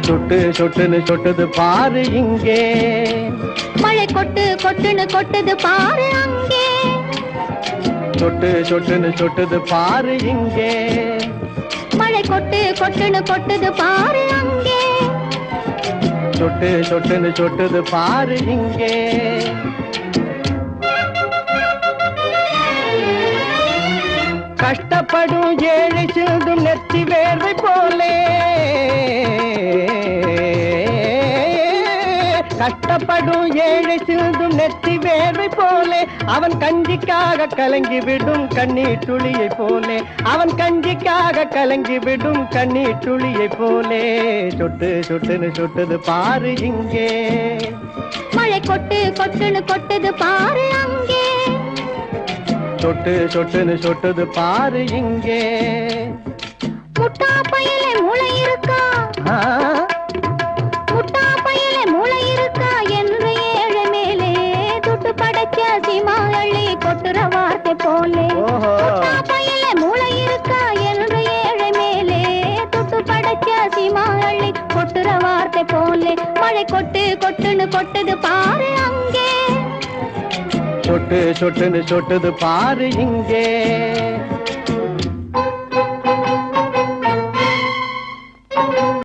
சொட்டு சொட்டுன்னு சொட்டுது பாரு இங்கே, மழை கொட்டு கொட்டுன்னு கொட்டுது பாரு அங்கே. சொட்டு சொட்டுன்னு சொட்டுது பாரு இங்கே, மழை கொட்டு கொட்டுன்னு கொட்டுது பாரு அங்கே. சொட்டு சொட்டுன்னு சொட்டுது பாரு இங்கே. கஷ்டப்படும் ஏழை சிந்தும் நெற்றி வேர்வை போலே, கஷ்டப்படும் ஏழை சிந்தும் நெற்றி வேர்வை போலே, அவன் கஞ்சிக்காக கலங்கி விடும் கண்ணீர் துளியை போலே, அவன் கஞ்சிக்காக கலங்கி விடும் கண்ணீர் துளியை போலே. சொட்டு சொட்டுன்னு சொட்டுது பாரு இங்கே, மழை கொட்டு கொட்டுன்னு கொட்டுது பாரு அங்கே. சொட்டு சொட்டுன்னு சொட்டுது பாரு இங்கே. முட்டா பையிலே மூளை இருக்கா, முட்டா பையிலே மூளை இருக்கா என்று ஏழை மேலே துட்டு படைச்ச சீமாளி கொட்டுற வார்த்தை போலே. முட்டா பையிலே மூளை இருக்கா என்று ஏழை மேலே துட்டு படைச்ச சீமாளி கொட்டுற வார்த்தை போலே. மழை கொட்டு கொட்டுன்னு கொட்டுது பாரு அங்கே, சொட்டு சொட்டுன்னு சொட்டுது பாரு இங்கே.